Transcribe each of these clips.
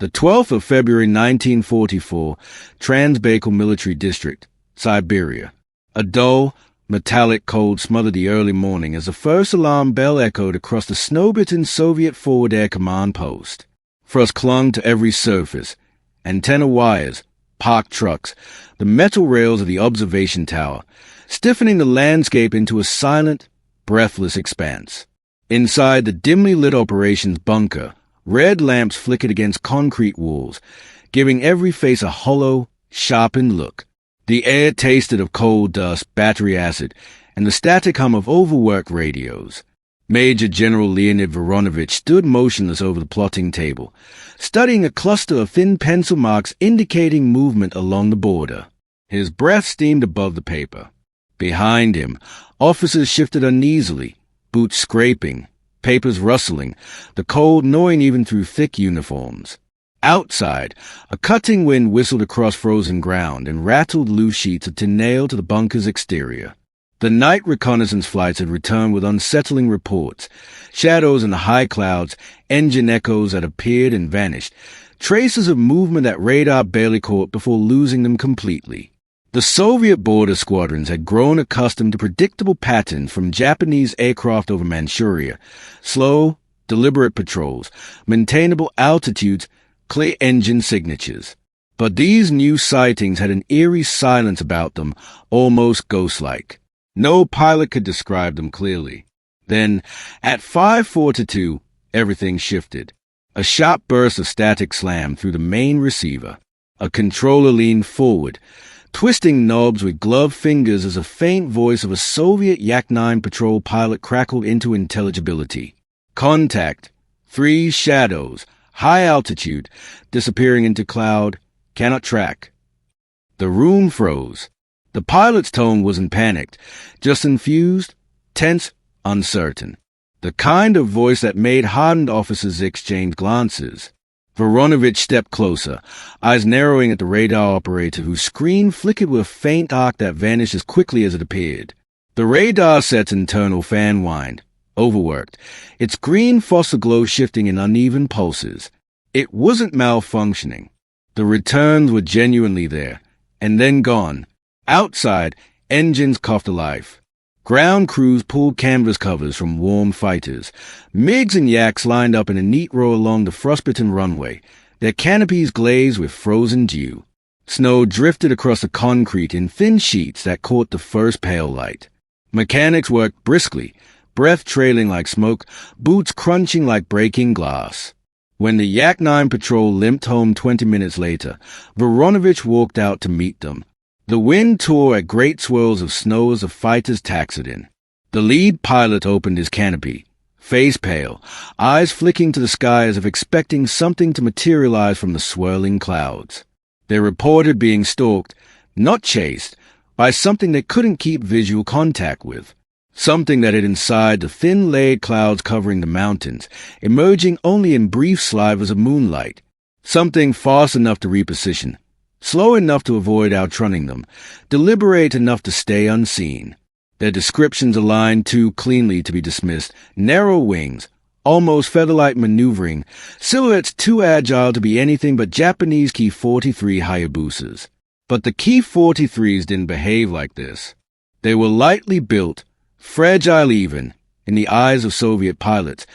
The 12th of February 1944, Trans-Baikal Military District, Siberia. A dull, metallic cold smothered the early morning as the first alarm bell echoed across the snow-bitten Soviet Forward Air Command post. Frost clung to every surface. Antenna wires, parked trucks, the metal rails of the observation tower, stiffening the landscape into a silent, breathless expanse. Inside the dimly lit operations bunker, red lamps flickered against concrete walls, giving every face a hollow, sharpened look. The air tasted of coal dust, battery acid, and the static hum of overworked radios. Major General Leonid Voronovich stood motionless over the plotting table, studying a cluster of thin pencil marks indicating movement along the border. His breath steamed above the paper. Behind him, officers shifted uneasily, boots scraping, papers rustling, the cold gnawing even through thick uniforms. Outside, a cutting wind whistled across frozen ground and rattled loose sheets of tin nailed to the bunker's exterior. The night reconnaissance flights had returned with unsettling reports, shadows in the high clouds, engine echoes that appeared and vanished, traces of movement that radar barely caught before losing them completely. The Soviet border squadrons had grown accustomed to predictable patterns from Japanese aircraft over Manchuria, slow, deliberate patrols, maintainable altitudes, clear engine signatures. But these new sightings had an eerie silence about them, almost ghost-like. No pilot could describe them clearly. Then, at 5:42, everything shifted. A sharp burst of static slammed through the main receiver. A controller leaned forward, twisting knobs with gloved fingers as a faint voice of a Soviet Yak-9 patrol pilot crackled into intelligibility. Contact. 3 shadows. High altitude. Disappearing into cloud. Cannot track. The room froze. The pilot's tone wasn't panicked, just infused, tense, uncertain. The kind of voice that made hardened officers exchange glances. Voronovich stepped closer, eyes narrowing at the radar operator whose screen flickered with a faint arc that vanished as quickly as it appeared. The radar set's internal fan whined, overworked, its green fossil glow shifting in uneven pulses. It wasn't malfunctioning. The returns were genuinely there, and then gone. Outside, engines coughed alive. Ground crews pulled canvas covers from warmed fighters. MiGs and Yaks lined up in a neat row along the frostbitten runway, their canopies glazed with frozen dew. Snow drifted across the concrete in thin sheets that caught the first pale light. Mechanics worked briskly, breath trailing like smoke, boots crunching like breaking glass. When the Yak-9 patrol limped home 20 minutes later, Voronovich walked out to meet them. The wind tore at great swirls of snow as the fighters taxied in. The lead pilot opened his canopy, face pale, eyes flicking to the sky as if expecting something to materialize from the swirling clouds. They reported being stalked, not chased, by something they couldn't keep visual contact with. Something that hid inside the thin layered clouds covering the mountains, emerging only in brief slivers of moonlight. Something fast enough to reposition, slow enough to avoid outrunning them, deliberate enough to stay unseen. Their descriptions aligned too cleanly to be dismissed. Narrow wings, almost feather-like maneuvering, silhouettes too agile to be anything but Japanese Ki-43 Hayabusas. But the Ki-43s didn't behave like this. They were lightly built, fragile even, in the eyes of Soviet pilots,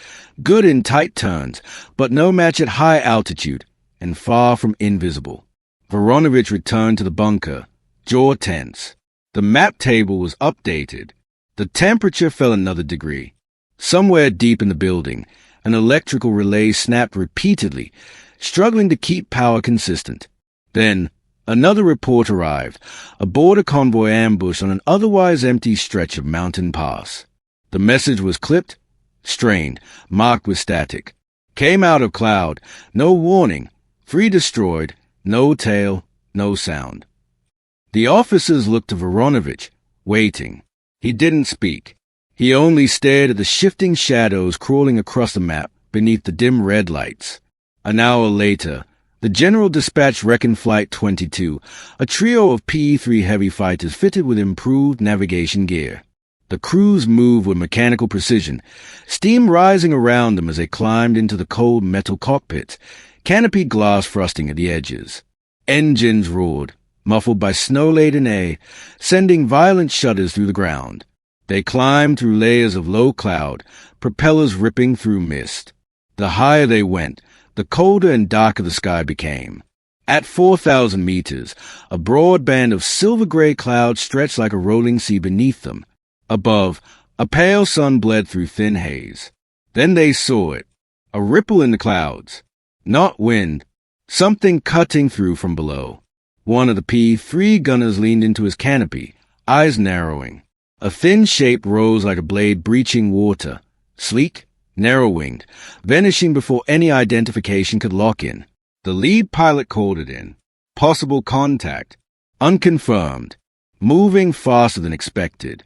good in tight turns, but no match at high altitude, and far from invisible. Voronovich returned to the bunker, jaw tense. The map table was updated. The temperature fell another degree. Somewhere deep in the building, an electrical relay snapped repeatedly, struggling to keep power consistent. Then, another report arrived, a border convoy ambushed on an otherwise empty stretch of mountain pass. The message was clipped, strained, marked with static. Came out of cloud, no warning, 3 destroyed, no tail, no sound. The officers looked to Voronovich, waiting. He didn't speak. He only stared at the shifting shadows crawling across the map beneath the dim red lights. An hour later, the general dispatched Recon Flight 22, a trio of PE-3 heavy fighters fitted with improved navigation gear. The crews moved with mechanical precision, steam rising around them as they climbed into the cold metal cockpits, canopy glass frosting at the edges. Engines roared, muffled by snow-laden air, sending violent shudders through the ground. They climbed through layers of low cloud, propellers ripping through mist. The higher they went, the colder and darker the sky became. At 4,000 meters, a broad band of silver-gray cloud stretched like a rolling sea beneath them. Above, a pale sun bled through thin haze. Then they saw it, a ripple in the clouds. Not wind, something cutting through from below. One of the P-3 gunners leaned into his canopy, eyes narrowing. A thin shape rose like a blade breaching water, sleek, narrow-winged, vanishing before any identification could lock in. The lead pilot called it in. Possible contact. Unconfirmed. Moving faster than expected.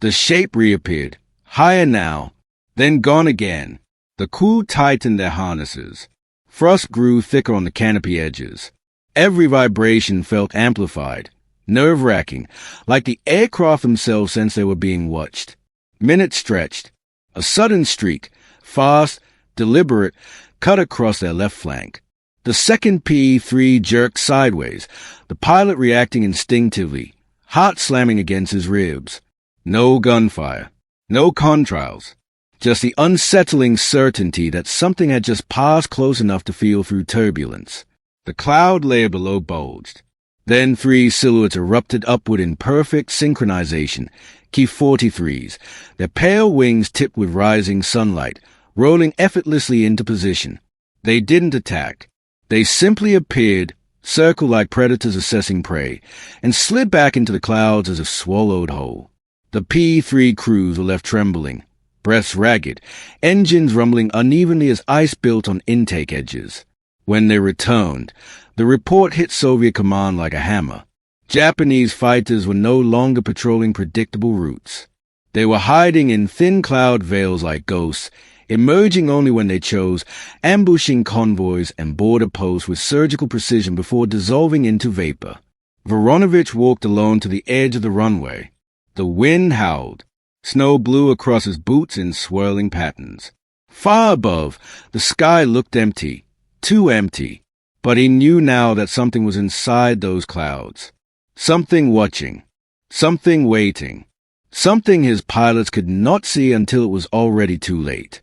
The shape reappeared, higher now, then gone again. The crew tightened their harnesses. Frost grew thicker on the canopy edges. Every vibration felt amplified, nerve-wracking, like the aircraft themselves sensed they were being watched. Minutes stretched. A sudden streak, fast, deliberate, cut across their left flank. The second P-3 jerked sideways, the pilot reacting instinctively, heart slamming against his ribs. No gunfire, no contrails, just the unsettling certainty that something had just passed close enough to feel through turbulence. The cloud layer below bulged. Then 3 silhouettes erupted upward in perfect synchronization, Ki-43s, their pale wings tipped with rising sunlight, rolling effortlessly into position. They didn't attack. They simply appeared, circled like predators assessing prey, and slid back into the clouds as if swallowed whole. The P-3 crews were left trembling, breaths ragged, engines rumbling unevenly as ice built on intake edges. When they returned, the report hit Soviet command like a hammer. Japanese fighters were no longer patrolling predictable routes. They were hiding in thin cloud veils like ghosts, emerging only when they chose, ambushing convoys and border posts with surgical precision before dissolving into vapor. Voronovich walked alone to the edge of the runway. The wind howled. Snow blew across his boots in swirling patterns. Far above, the sky looked empty, too empty. But he knew now that something was inside those clouds. Something watching. Something waiting. Something his pilots could not see until it was already too late.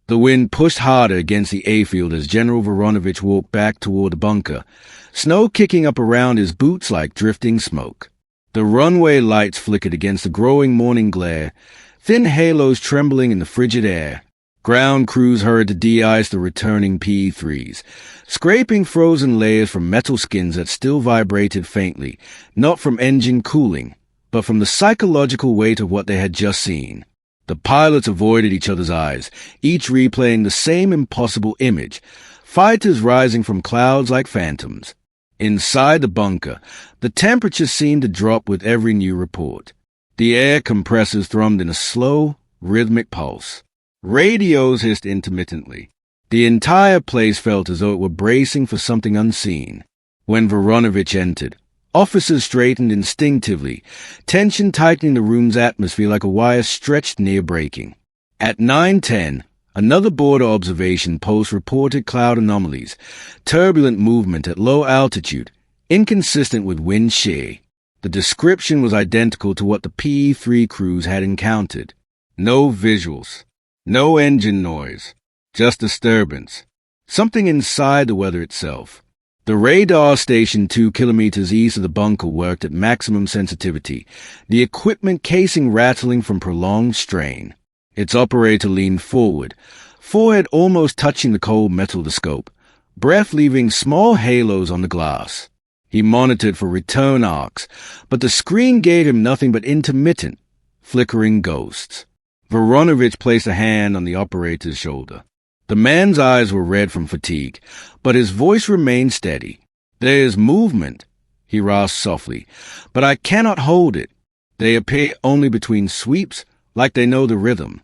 The wind pushed harder against the airfield as General Voronovich walked back toward the bunker, snow kicking up around his boots like drifting smoke. The runway lights flickered against the growing morning glare, thin halos trembling in the frigid air. Ground crews hurried to de-ice the returning P-3s, scraping frozen layers from metal skins that still vibrated faintly, not from engine cooling, but from the psychological weight of what they had just seen. The pilots avoided each other's eyes, each replaying the same impossible image, fighters rising from clouds like phantoms. Inside the bunker, the temperature seemed to drop with every new report. The air compressors thrummed in a slow, rhythmic pulse. Radios hissed intermittently. The entire place felt as though it were bracing for something unseen. When Voronovich entered, officers straightened instinctively, tension tightening the room's atmosphere like a wire stretched near breaking. At 9:10, another border observation post reported cloud anomalies, turbulent movement at low altitude, inconsistent with wind shear. The description was identical to what the P-3 crews had encountered. No visuals, no engine noise, just disturbance. Something inside the weather itself. The radar station 2 kilometers east of the bunker worked at maximum sensitivity, the equipment casing rattling from prolonged strain. Its operator leaned forward, forehead almost touching the cold metal of the scope, breath leaving small halos on the glass. He monitored for return arcs, but the screen gave him nothing but intermittent, flickering ghosts. Voronovich placed a hand on the operator's shoulder. The man's eyes were red from fatigue, but his voice remained steady. "There is movement," he rasped softly, "but I cannot hold it. They appear only between sweeps, like they know the rhythm."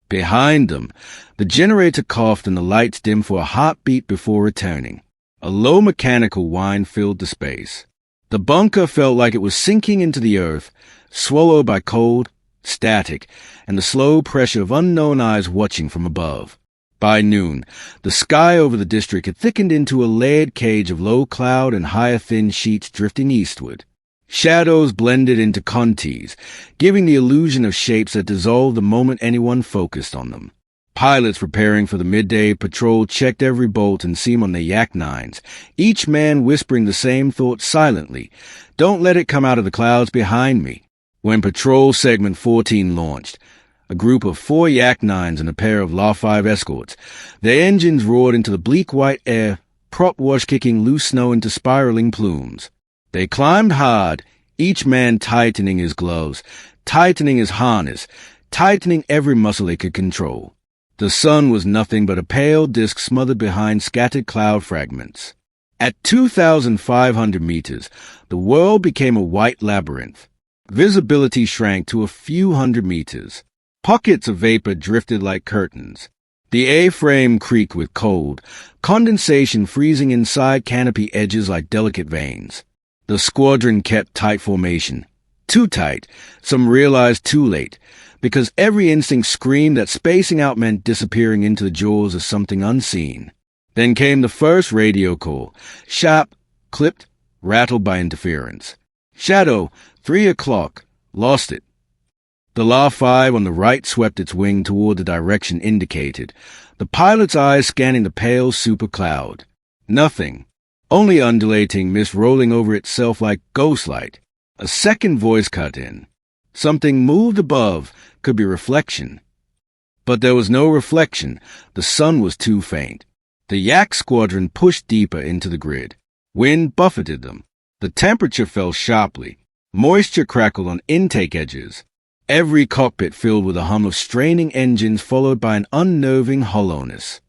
Behind them, the generator coughed and the lights dimmed for a heartbeat before returning. A low mechanical whine filled the space. The bunker felt like it was sinking into the earth, swallowed by cold, static, and the slow pressure of unknown eyes watching from above. By noon, the sky over the district had thickened into a layered cage of low cloud and higher thin sheets drifting eastward. Shadows blended into contis, giving the illusion of shapes that dissolved the moment anyone focused on them. Pilots preparing for the midday patrol checked every bolt and seam on their Yak-9s, each man whispering the same thought silently. Don't let it come out of the clouds behind me. When Patrol Segment 14 launched, a group of 4 Yak-9s and a pair of La-5 escorts, their engines roared into the bleak white air, prop wash kicking loose snow into spiraling plumes. They climbed hard, each man tightening his gloves, tightening his harness, tightening every muscle they could control. The sun was nothing but a pale disk smothered behind scattered cloud fragments. At 2,500 meters, the world became a white labyrinth. Visibility shrank to a few hundred meters. Pockets of vapor drifted like curtains. The A-frame creaked with cold, condensation freezing inside canopy edges like delicate veins. The squadron kept tight formation. Too tight, some realized too late, because every instinct screamed that spacing out meant disappearing into the jaws of something unseen. Then came the first radio call, sharp, clipped, rattled by interference. Shadow, 3 o'clock, lost it. The La-5 on the right swept its wing toward the direction indicated, the pilot's eyes scanning the pale super cloud. Nothing. Only undulating mist rolling over itself like ghostlight. A second voice cut in. Something moved above, could be reflection. But there was no reflection. The sun was too faint. The Yak squadron pushed deeper into the grid. Wind buffeted them. The temperature fell sharply. Moisture crackled on intake edges. Every cockpit filled with a hum of straining engines followed by an unnerving hollowness.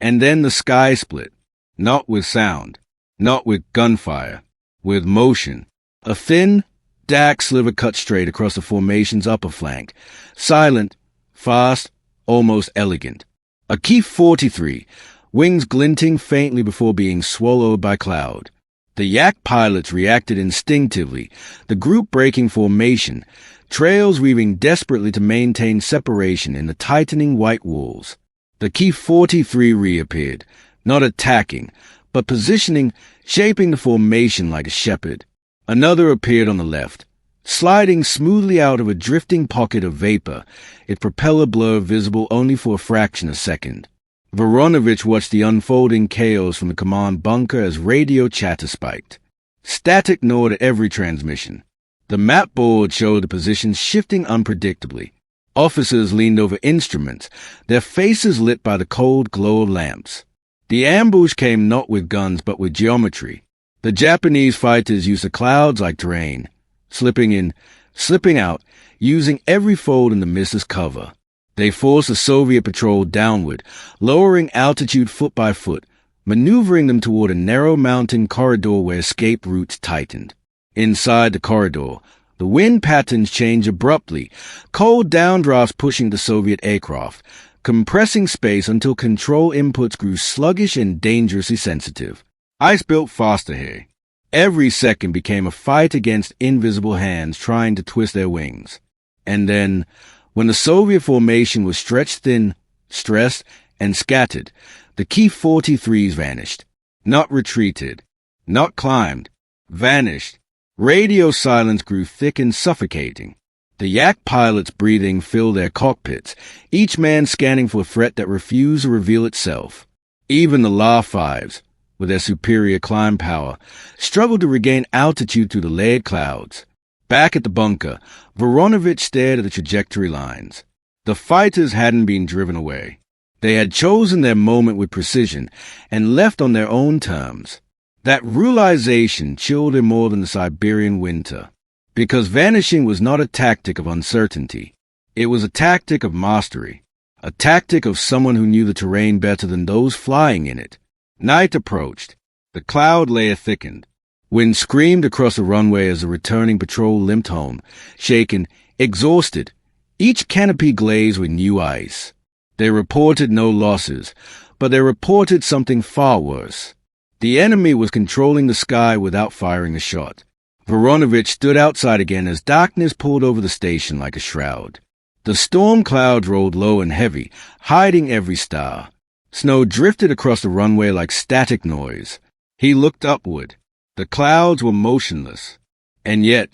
And then the sky split. Not with sound. Not with gunfire. With motion. A thin, dark sliver cut straight across the formation's upper flank. Silent, fast, almost elegant. A Ki-43, wings glinting faintly before being swallowed by cloud. The Yak pilots reacted instinctively, the group breaking formation, trails weaving desperately to maintain separation in the tightening white walls. The Ki-43 reappeared, not attacking, but positioning, shaping the formation like a shepherd. Another appeared on the left, sliding smoothly out of a drifting pocket of vapor, its propeller blur visible only for a fraction of a second. Voronovich watched the unfolding chaos from the command bunker as radio chatter spiked. Static gnawed at every transmission. The map board showed the positions shifting unpredictably. Officers leaned over instruments, their faces lit by the cold glow of lamps. The ambush came not with guns but with geometry. The Japanese fighters used the clouds like terrain, slipping in, slipping out, using every fold in the mist as cover. They forced the Soviet patrol downward, lowering altitude foot by foot, maneuvering them toward a narrow mountain corridor where escape routes tightened. Inside the corridor, the wind patterns changed abruptly, cold downdrafts pushing the Soviet aircraft, compressing space until control inputs grew sluggish and dangerously sensitive. Ice built faster here. Every second became a fight against invisible hands trying to twist their wings. And then, when the Soviet formation was stretched thin, stressed, and scattered, the Ki-43s vanished. Not retreated. Not climbed. Vanished. Radio silence grew thick and suffocating. The Yak pilots' breathing filled their cockpits, each man scanning for a threat that refused to reveal itself. Even the La-5s, with their superior climb power, struggled to regain altitude through the layered clouds. Back at the bunker, Voronovich stared at the trajectory lines. The fighters hadn't been driven away. They had chosen their moment with precision and left on their own terms. That realization chilled him more than the Siberian winter, because vanishing was not a tactic of uncertainty. It was a tactic of mastery, a tactic of someone who knew the terrain better than those flying in it. Night approached. The cloud layer thickened. Wind screamed across the runway as the returning patrol limped home, shaken, exhausted, each canopy glazed with new ice. They reported no losses, but they reported something far worse. The enemy was controlling the sky without firing a shot. Voronovich stood outside again as darkness pulled over the station like a shroud. The storm clouds rolled low and heavy, hiding every star. Snow drifted across the runway like static noise. He looked upward. The clouds were motionless. And yet,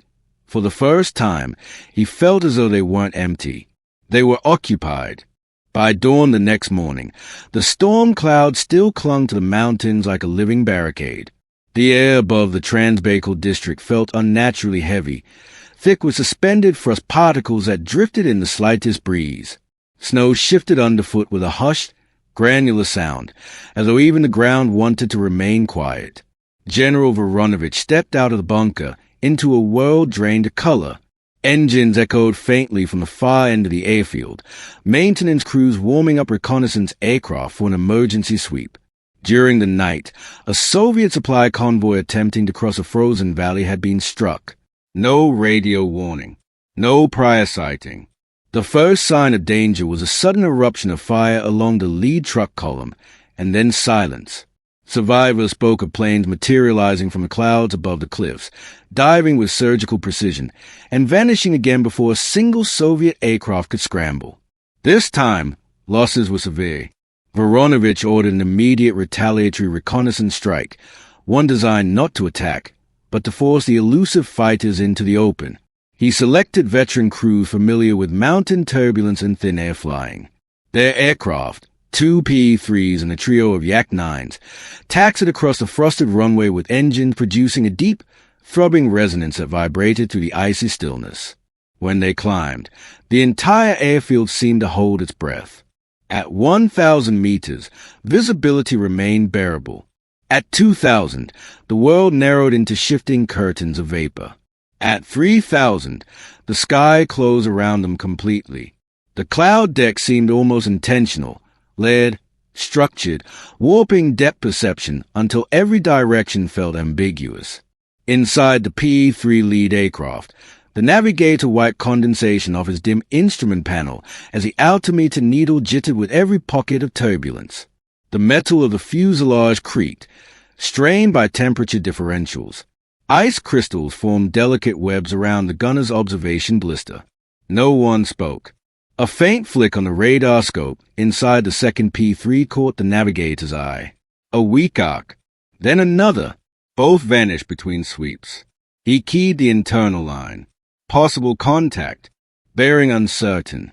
for the first time, he felt as though they weren't empty. They were occupied. By dawn the next morning, the storm cloud still clung to the mountains like a living barricade. The air above the Trans-Baikal District felt unnaturally heavy, thick with suspended frost particles that drifted in the slightest breeze. Snow shifted underfoot with a hushed, granular sound, as though even the ground wanted to remain quiet. General Voronovich stepped out of the bunker into a world drained of color. Engines echoed faintly from the far end of the airfield, maintenance crews warming up reconnaissance aircraft for an emergency sweep. During the night, a Soviet supply convoy attempting to cross a frozen valley had been struck. No radio warning. No prior sighting. The first sign of danger was a sudden eruption of fire along the lead truck column, and then silence. Survivors spoke of planes materializing from the clouds above the cliffs, diving with surgical precision, and vanishing again before a single Soviet aircraft could scramble. This time, losses were severe. Voronovich ordered an immediate retaliatory reconnaissance strike, one designed not to attack, but to force the elusive fighters into the open. He selected veteran crews familiar with mountain turbulence and thin air flying. Their aircraft, 2 Ki-43s and a trio of Yak-9s, taxied across the frosted runway with engines producing a deep, throbbing resonance that vibrated through the icy stillness. When they climbed, the entire airfield seemed to hold its breath. At 1,000 meters, visibility remained bearable. At 2,000, the world narrowed into shifting curtains of vapor. At 3,000, the sky closed around them completely. The cloud deck seemed almost intentional, layered, structured, warping depth perception until every direction felt ambiguous. Inside the P-3 lead aircraft, the navigator wiped condensation off his dim instrument panel as the altimeter needle jittered with every pocket of turbulence. The metal of the fuselage creaked, strained by temperature differentials. Ice crystals formed delicate webs around the gunner's observation blister. No one spoke. A faint flick on the radar scope inside the second P-3 caught the navigator's eye. A weak arc, then another. Both vanished between sweeps. He keyed the internal line. Possible contact. Bearing uncertain.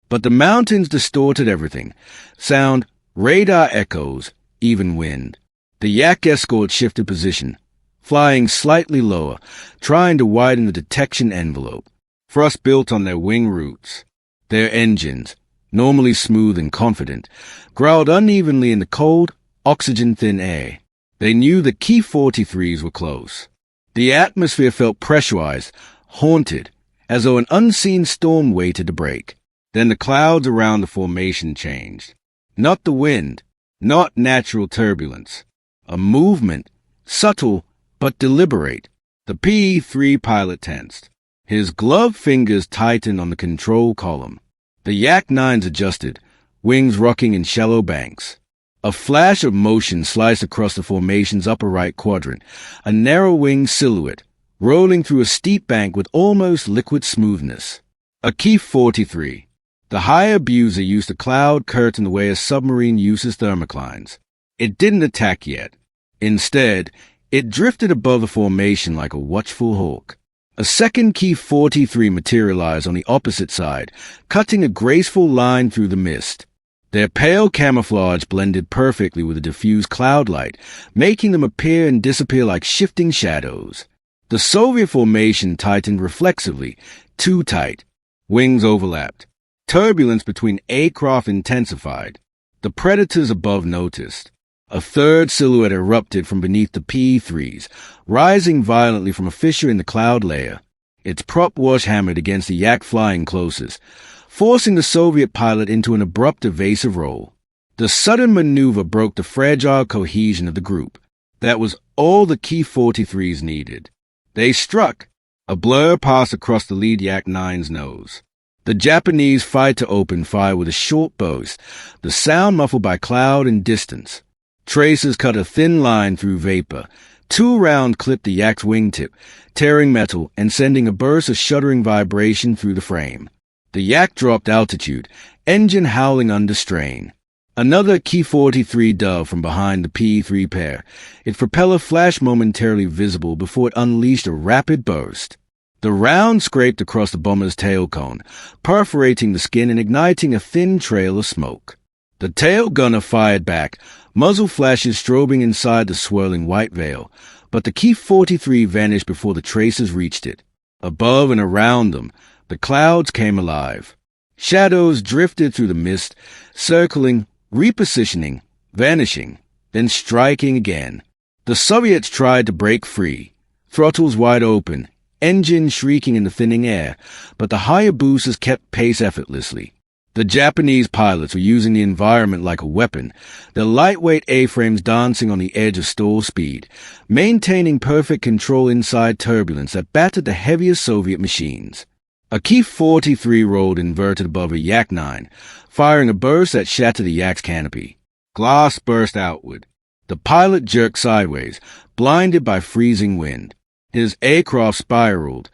But the mountains distorted everything. Sound, radar echoes, even wind. The Yak escort shifted position, flying slightly lower, trying to widen the detection envelope. Frost built on their wing roots. Their engines, normally smooth and confident, growled unevenly in the cold, oxygen-thin air. They knew the Ki-43s were close. The atmosphere felt pressurized, haunted, as though an unseen storm waited to break. Then the clouds around the formation changed. Not the wind, not natural turbulence. A movement, subtle but deliberate. The P-3 pilot tensed. His gloved fingers tightened on the control column. The Yak-9s adjusted, wings rocking in shallow banks. A flash of motion sliced across the formation's upper right quadrant, a narrow-winged silhouette, rolling through a steep bank with almost liquid smoothness. A Ki-43. The high abuser used a cloud curtain the way a submarine uses thermoclines. It didn't attack yet. Instead, it drifted above the formation like a watchful hawk. A second Ki-43 materialized on the opposite side, cutting a graceful line through the mist. Their pale camouflage blended perfectly with the diffused cloud light, making them appear and disappear like shifting shadows. The Soviet formation tightened reflexively, too tight. Wings overlapped. Turbulence between aircraft intensified. The predators above noticed. A third silhouette erupted from beneath the P-3s, rising violently from a fissure in the cloud layer. Its prop wash hammered against the Yak flying closest, forcing the Soviet pilot into an abrupt evasive roll. The sudden maneuver broke the fragile cohesion of the group. That was all the Ki-43s needed. They struck. A blur passed across the lead Yak-9's nose. The Japanese fighter opened fire with a short burst, the sound muffled by cloud and distance. Tracers cut a thin line through vapor. 2 rounds clipped the Yak's wingtip, tearing metal and sending a burst of shuddering vibration through the frame. The Yak dropped altitude, engine howling under strain. Another Ki-43 dove from behind the P-3 pair, its propeller flashed momentarily visible before it unleashed a rapid burst. The round scraped across the bomber's tail cone, perforating the skin and igniting a thin trail of smoke. The tail gunner fired back, muzzle flashes strobing inside the swirling white veil, but the Ki-43 vanished before the tracers reached it. Above and around them, the clouds came alive. Shadows drifted through the mist, circling, repositioning, vanishing, then striking again. The Soviets tried to break free, throttles wide open, engines shrieking in the thinning air, but the Hayabusas kept pace effortlessly. The Japanese pilots were using the environment like a weapon, their lightweight A-frames dancing on the edge of stall speed, maintaining perfect control inside turbulence that battered the heaviest Soviet machines. A Ki-43 rolled inverted above a Yak-9, firing a burst that shattered the Yak's canopy. Glass burst outward. The pilot jerked sideways, blinded by freezing wind. His aircraft spiraled,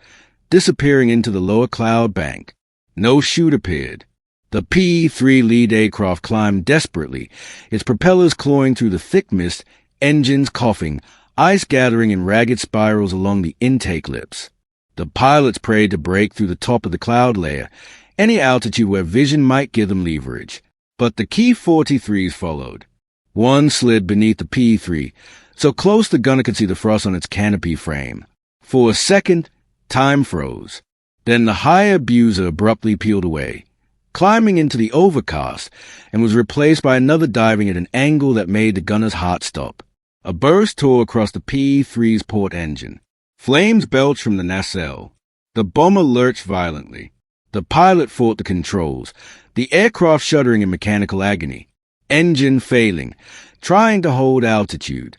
disappearing into the lower cloud bank. No chute appeared. The P-3 lead aircraft climbed desperately, its propellers clawing through the thick mist, engines coughing, ice gathering in ragged spirals along the intake lips. The pilots prayed to break through the top of the cloud layer, any altitude where vision might give them leverage. But the Ki-43s followed. One slid beneath the P-3, so close the gunner could see the frost on its canopy frame. For a second, time froze. Then the Hayabusa abruptly peeled away, climbing into the overcast, and was replaced by another diving at an angle that made the gunner's heart stop. A burst tore across the P-3's port engine. Flames belched from the nacelle. The bomber lurched violently. The pilot fought the controls, the aircraft shuddering in mechanical agony, engine failing, trying to hold altitude.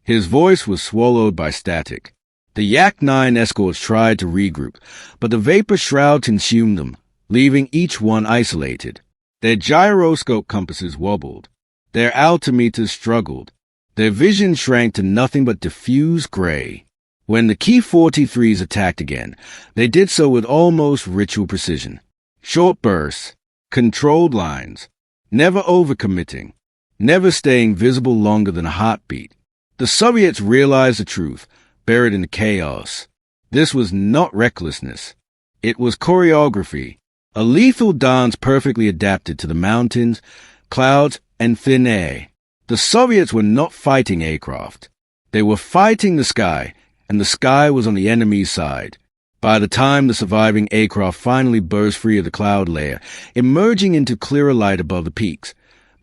His voice was swallowed by static. The Yak-9 escorts tried to regroup, but the vapor shroud consumed them, leaving each one isolated. Their gyroscope compasses wobbled. Their altimeters struggled. Their vision shrank to nothing but diffuse gray. When the Ki-43s attacked again, they did so with almost ritual precision. Short bursts, controlled lines, never overcommitting, never staying visible longer than a heartbeat. The Soviets realized the truth, buried in the chaos. This was not recklessness. It was choreography, a lethal dance perfectly adapted to the mountains, clouds, and thin air. The Soviets were not fighting aircraft. They were fighting the sky, and the sky was on the enemy's side. By the time the surviving aircraft finally burst free of the cloud layer, emerging into clearer light above the peaks,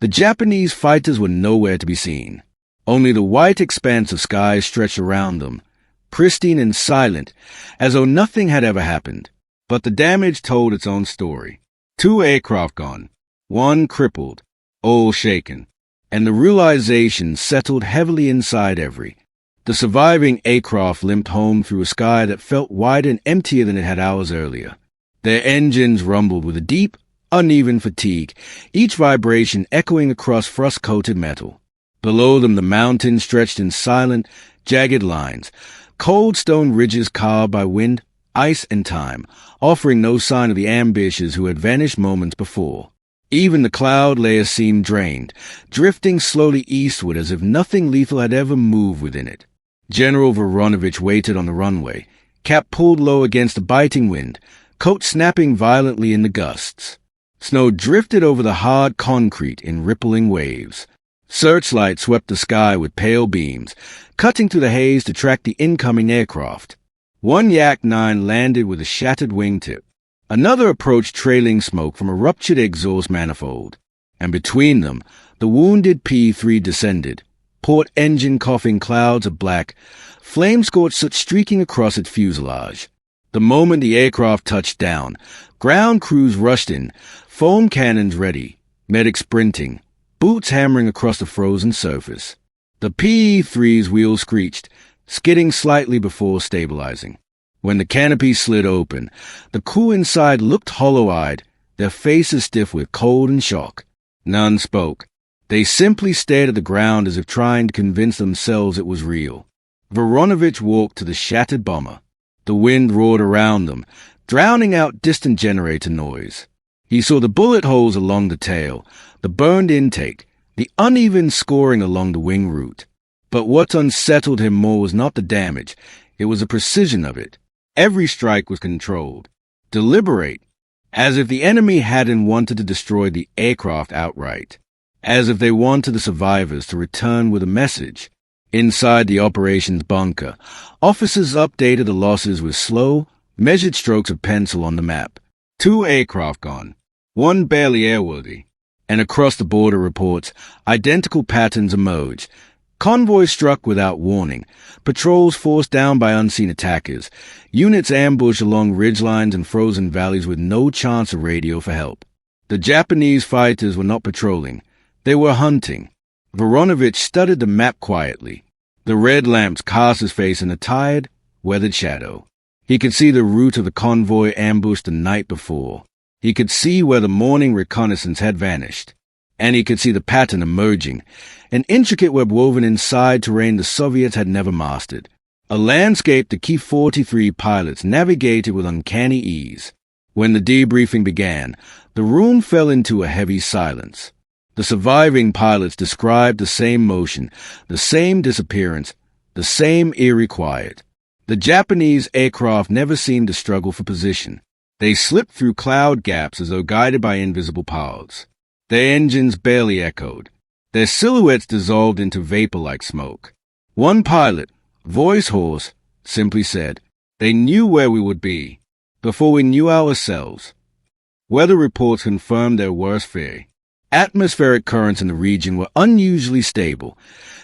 the Japanese fighters were nowhere to be seen. Only the white expanse of sky stretched around them, pristine and silent, as though nothing had ever happened. But the damage told its own story. 2 aircraft gone, 1 crippled, all shaken, and the realization settled heavily inside every. The surviving aircraft limped home through a sky that felt wider and emptier than it had hours earlier. Their engines rumbled with a deep, uneven fatigue, each vibration echoing across frost-coated metal. Below them the mountains stretched in silent, jagged lines, cold stone ridges carved by wind, ice, and time, offering no sign of the ambushes who had vanished moments before. Even the cloud layer seemed drained, drifting slowly eastward as if nothing lethal had ever moved within it. General Voronovich waited on the runway, cap pulled low against the biting wind, coat snapping violently in the gusts. Snow drifted over the hard concrete in rippling waves. Searchlights swept the sky with pale beams, cutting through the haze to track the incoming aircraft. One Yak-9 landed with a shattered wingtip. Another approached trailing smoke from a ruptured exhaust manifold. And between them, the wounded P-3 descended, port engine coughing clouds of black, flame-scorched soot streaking across its fuselage. The moment the aircraft touched down, ground crews rushed in, foam cannons ready, medics sprinting, boots hammering across the frozen surface. The P-3's wheels screeched, skidding slightly before stabilizing. When the canopy slid open, the crew inside looked hollow-eyed, their faces stiff with cold and shock. None spoke. They simply stared at the ground as if trying to convince themselves it was real. Voronovich walked to the shattered bomber. The wind roared around them, drowning out distant generator noise. He saw the bullet holes along the tail, the burned intake, the uneven scoring along the wing route. But what unsettled him more was not the damage, it was the precision of it. Every strike was controlled, deliberate, as if the enemy hadn't wanted to destroy the aircraft outright, as if they wanted the survivors to return with a message. Inside the operations bunker, officers updated the losses with slow, measured strokes of pencil on the map. 2 aircraft gone, 1 barely airworthy. And across the border reports, identical patterns emerged. Convoys struck without warning, patrols forced down by unseen attackers, units ambushed along ridgelines and frozen valleys with no chance of radio for help. The Japanese fighters were not patrolling, they were hunting. Voronovich studied the map quietly. The red lamps cast his face in a tired, weathered shadow. He could see the route of the convoy ambushed the night before. He could see where the morning reconnaissance had vanished. And he could see the pattern emerging, an intricate web woven inside terrain the Soviets had never mastered. A landscape the Ki-43 pilots navigated with uncanny ease. When the debriefing began, the room fell into a heavy silence. The surviving pilots described the same motion, the same disappearance, the same eerie quiet. The Japanese aircraft never seemed to struggle for position. They slipped through cloud gaps as though guided by invisible paths. Their engines barely echoed. Their silhouettes dissolved into vapor-like smoke. One pilot, voice hoarse, simply said, "They knew where we would be, before we knew ourselves." Weather reports confirmed their worst fear. Atmospheric currents in the region were unusually stable.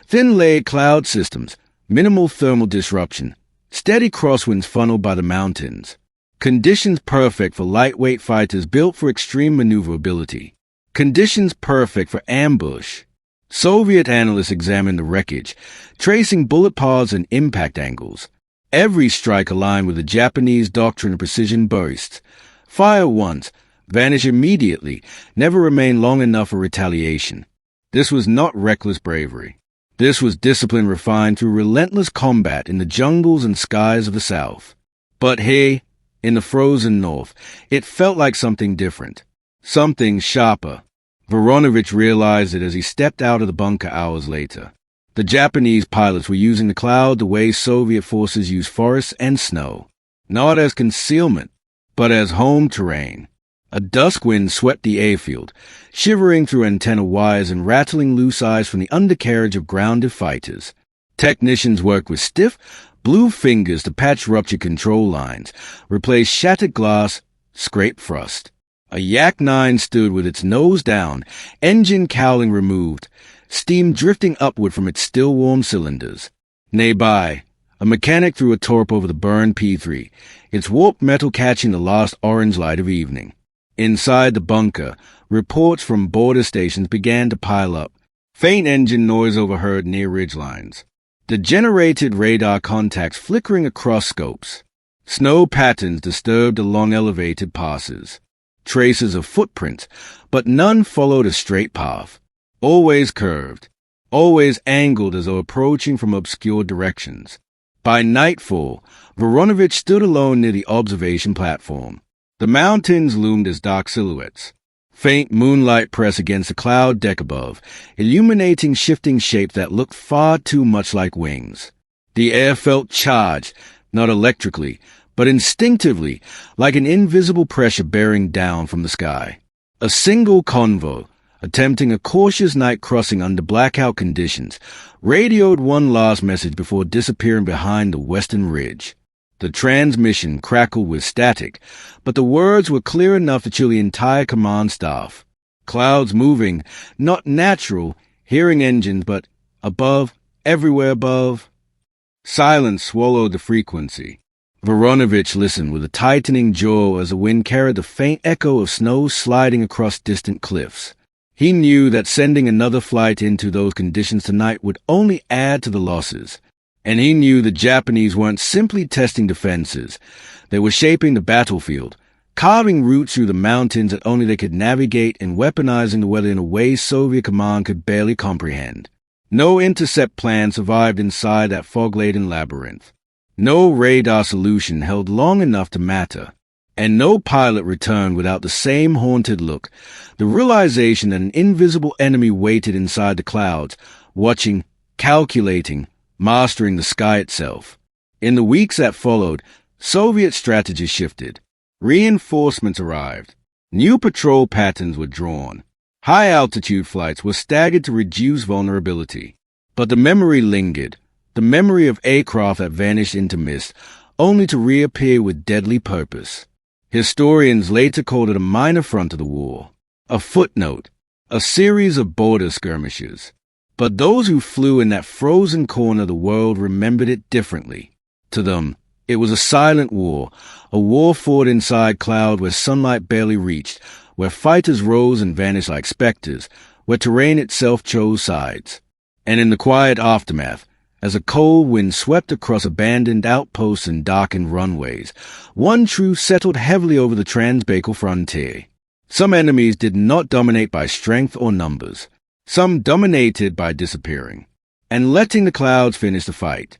Thin-layered cloud systems, minimal thermal disruption, steady crosswinds funneled by the mountains. Conditions perfect for lightweight fighters built for extreme maneuverability. Conditions perfect for ambush. Soviet analysts examined the wreckage, tracing bullet paths and impact angles. Every strike aligned with the Japanese doctrine of precision bursts. Fire once, vanish immediately, never remain long enough for retaliation. This was not reckless bravery. This was discipline refined through relentless combat in the jungles and skies of the South. But here, in the frozen North, it felt like something different, something sharper. Voronovich realized it as he stepped out of the bunker hours later. The Japanese pilots were using the cloud the way Soviet forces use forests and snow, not as concealment, but as home terrain. A dusk wind swept the airfield, shivering through antenna wires and rattling loose ice from the undercarriage of grounded fighters. Technicians worked with stiff, blue fingers to patch ruptured control lines, replace shattered glass, scrape thrust. A Yak-9 stood with its nose down, engine cowling removed, steam drifting upward from its still-warm cylinders. Nearby, a mechanic threw a torp over the burned P-3, its warped metal catching the last orange light of evening. Inside the bunker, reports from border stations began to pile up. Faint engine noise overheard near ridgelines. Degenerated radar contacts flickering across scopes. Snow patterns disturbed along elevated passes. Traces of footprints, but none followed a straight path. Always curved, always angled as though approaching from obscure directions. By nightfall, Voronovich stood alone near the observation platform. The mountains loomed as dark silhouettes. Faint moonlight pressed against the cloud deck above, illuminating shifting shapes that looked far too much like wings. The air felt charged, not electrically, but instinctively, like an invisible pressure bearing down from the sky. A single convoy, attempting a cautious night crossing under blackout conditions, radioed one last message before disappearing behind the western ridge. The transmission crackled with static, but the words were clear enough to chill the entire command staff. Clouds moving, not natural, hearing engines, but above, everywhere above. Silence swallowed the frequency. Voronovich listened with a tightening jaw as the wind carried the faint echo of snow sliding across distant cliffs. He knew that sending another flight into those conditions tonight would only add to the losses. And he knew the Japanese weren't simply testing defenses. They were shaping the battlefield, carving routes through the mountains that only they could navigate and weaponizing the weather in a way Soviet command could barely comprehend. No intercept plan survived inside that fog-laden labyrinth. No radar solution held long enough to matter. And no pilot returned without the same haunted look, the realization that an invisible enemy waited inside the clouds, watching, calculating, mastering the sky itself. In the weeks that followed, Soviet strategy shifted. Reinforcements arrived. New patrol patterns were drawn. High-altitude flights were staggered to reduce vulnerability. But the memory lingered, the memory of aircraft that vanished into mist, only to reappear with deadly purpose. Historians later called it a minor front of the war, a footnote, a series of border skirmishes. But those who flew in that frozen corner of the world remembered it differently. To them, it was a silent war, a war fought inside cloud where sunlight barely reached, where fighters rose and vanished like specters, where terrain itself chose sides. And in the quiet aftermath, as a cold wind swept across abandoned outposts and darkened runways, one truth settled heavily over the Trans-Baikal frontier. Some enemies did not dominate by strength or numbers. Some dominated by disappearing, and letting the clouds finish the fight.